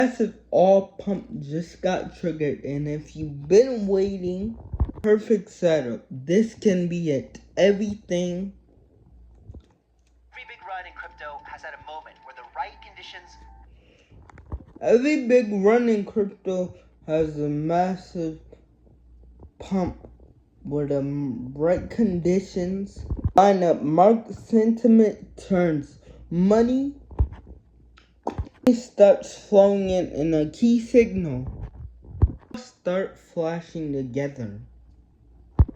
Massive all pump just got triggered, and if you've been waiting, perfect setup. This can be it. Everything. Every big run in crypto has had a moment where the right conditions. Every big run in crypto has a massive pump where the right conditions line up. Market sentiment turns money. It starts flowing in a key signal. Start flashing together.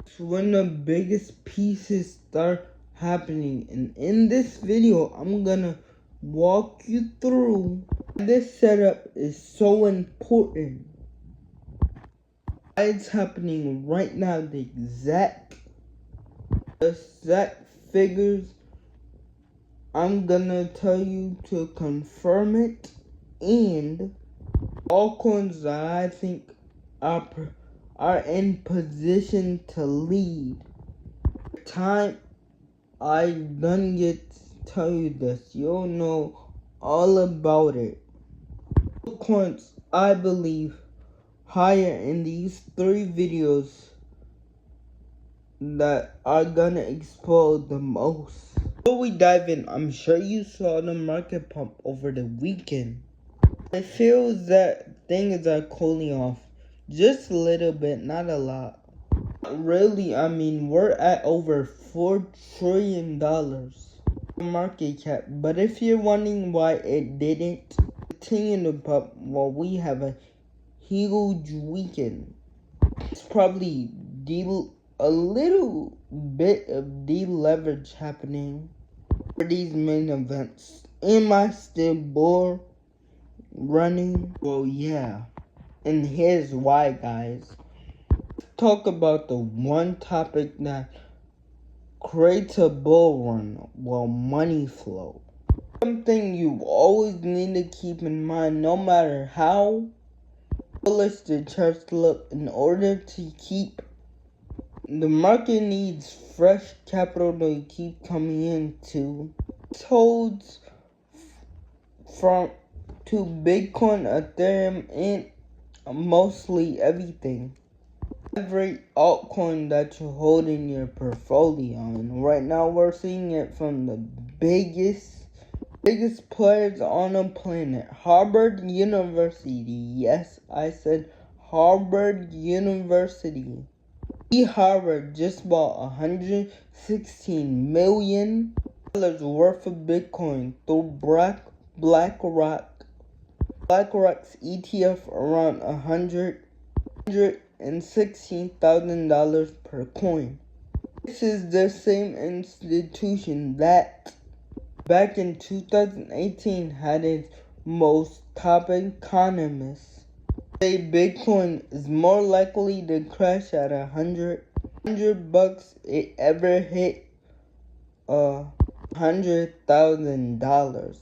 It's when the biggest pieces start happening, and in this video I'm gonna walk you through why this setup is so important. Why it's happening right now, the exact figures I'm gonna tell you to confirm it, and all coins that I think are in position to lead. Time I done get to tell you this, you'll know all about it. Coins I believe higher in these 3 videos that are gonna explode the most. Before we dive in, I'm sure you saw the market pump over the weekend. It feels that things are cooling off just a little bit, not a lot. Really, I mean, we're at over $4 trillion market cap. But if you're wondering why it didn't continue to pump, well, we have a huge weekend. It's probably a little bit of deleverage happening for these main events. Am I still bull running? Well, yeah. And here's why, guys. Let's talk about the one topic that creates a bull run. Well, money flow. Something you always need to keep in mind, no matter how bullish the charts look. In order to keep the market needs fresh capital to keep coming into. This holds from to Bitcoin, Ethereum, and mostly everything. Every altcoin that you hold in your portfolio. And right now we're seeing it from the biggest players on the planet. Harvard University. Yes, I said Harvard University. Harvard just bought $116 million worth of Bitcoin through BlackRock. BlackRock's ETF around $116,000 per coin. This is the same institution that back in 2018 had its most top economists say Bitcoin is more likely to crash at $100 it ever hit $100,000.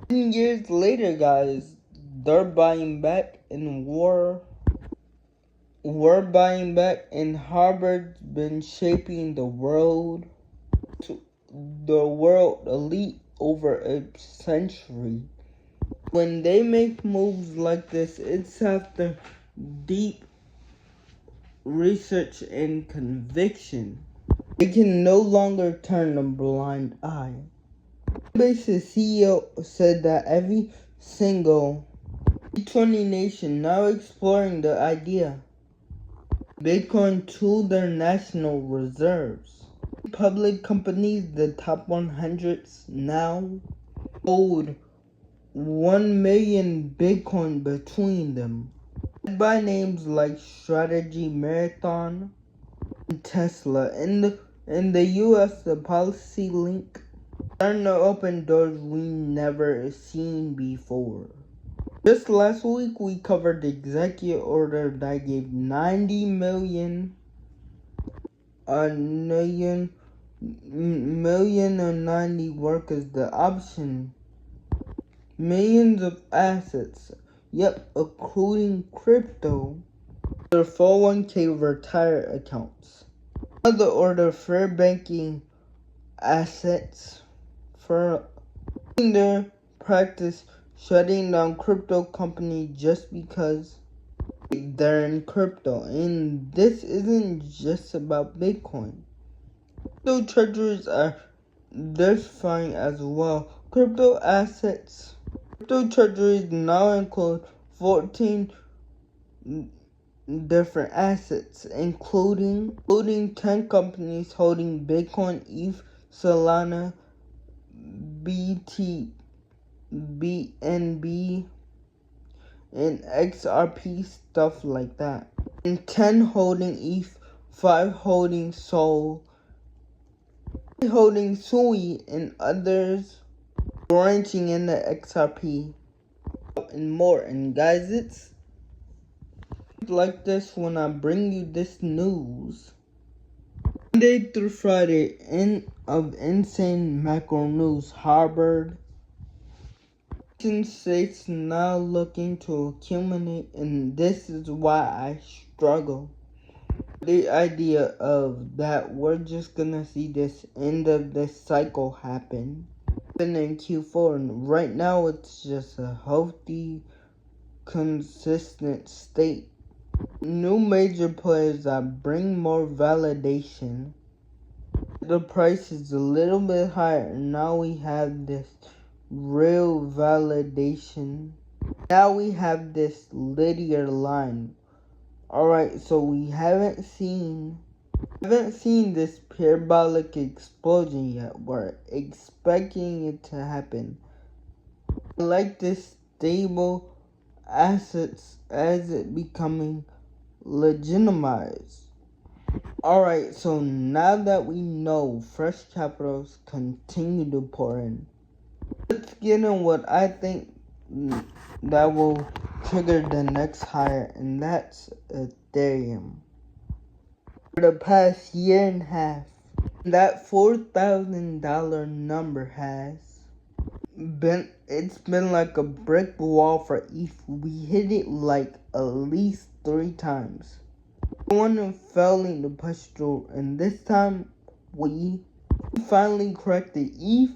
10 years later, guys, they're buying back, and we're buying back, and Harvard's been shaping the world elite over a century. When they make moves like this, it's after deep research and conviction. They can no longer turn a blind eye. Coinbase's CEO said that every single G20 nation now exploring the idea Bitcoin to their national reserves. Public companies, the top 100s now hold 1 million Bitcoin between them. By names like Strategy, Marathon, and Tesla. In the US, the policy link starting to open doors we never seen before. Just last week, we covered the executive order that gave 90 million and 90 workers the option. Millions of assets, yep, including crypto, their 401k retire accounts. Another order, fair banking assets for their practice shutting down crypto company just because they're in crypto. And this isn't just about Bitcoin. Crypto treasuries are diversifying as well. Crypto treasuries now include 14 different assets, including 10 companies holding Bitcoin, ETH, Solana, BT, BNB, and XRP, stuff like that. And 10 holding ETH, 5 holding Sol, 3 holding Sui, and others branching in the XRP, and more. And guys, it's like this when I bring you this news. Monday through Friday, of insane macro news. Harvard states now looking to accumulate, and this is why I struggle. The idea of that we're just gonna see this end of this cycle happen in Q4, and right now it's just a healthy, consistent state. New major players that bring more validation. The price is a little bit higher. Now we have this real validation. Now we have this linear line. Alright, so we haven't seen this parabolic explosion yet. We're expecting it to happen. I like this stable assets as it becoming legitimized. Alright, so now that we know fresh capitals continue to pour in, let's get in what I think that will trigger the next hire, and that's Ethereum. For the past year and a half, that $4,000 number has been like a brick wall for ETH. We hit it like at least 3 times. One failing to push through, and this time we finally corrected. ETH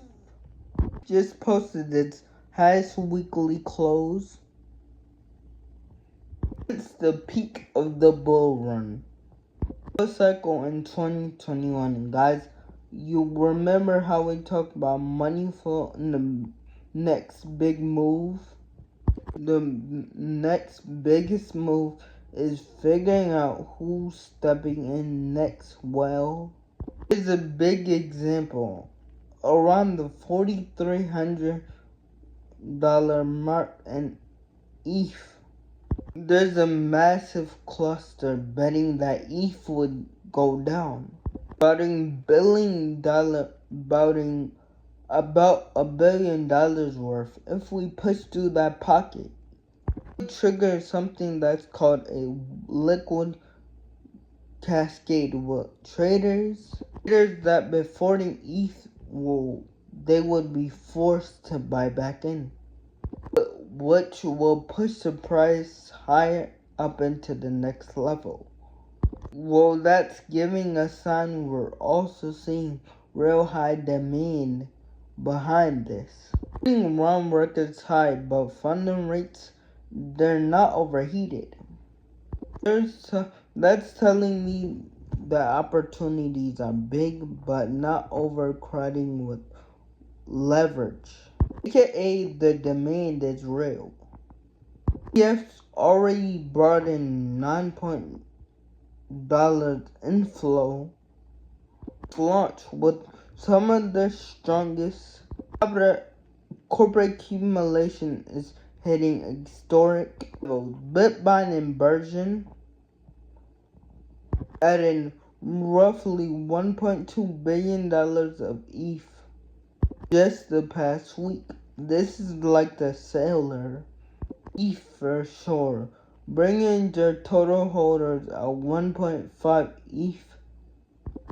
just posted its highest weekly close since the peak of the bull run cycle in 2021. And guys, you remember how we talked about money flow in the next big move? The next biggest move is figuring out who's stepping in next. Well, here's a big example. Around the $4,300 mark in ETH, there's a massive cluster betting that ETH would go down, about $1 billion worth if we push through that pocket. It triggers something that's called a liquid cascade. With traders that before the ETH they would be forced to buy back in, which will push the price higher up into the next level. Well, that's giving a sign we're also seeing real high demand behind this. Putting around records high, but funding rates, they're not overheated. That's telling me the opportunities are big, but not overcrowding with leverage. AKA the demand is real. ETFs already brought in $9 inflow. Launch with some of the strongest. Corporate accumulation is hitting historic levels. Bitcoin inversion adding roughly $1.2 billion of ETH just the past week. This is like the seller ETH for sure, bringing their total holders at 1.5 ETH.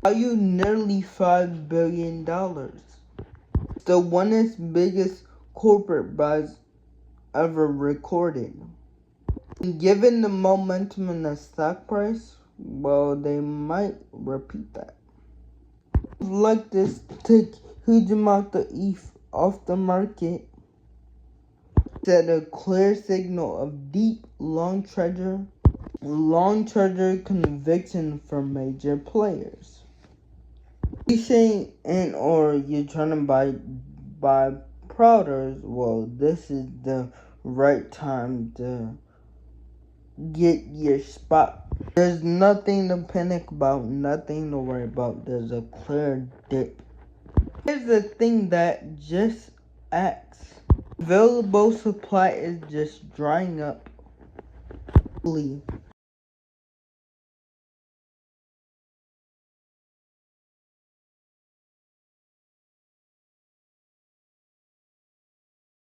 Value nearly $5 billion. It's the biggest corporate buys ever recorded. And given the momentum in the stock price, well, they might repeat that. Like this, take huge amount of ETH off the market. Set a clear signal of deep, long treasure conviction for major players. Fishing and or you're trying to buy powders, well, this is the right time to get your spot. There's nothing to panic about, nothing to worry about. There's a clear dip. Here's the thing that just acts. Available supply is just drying up.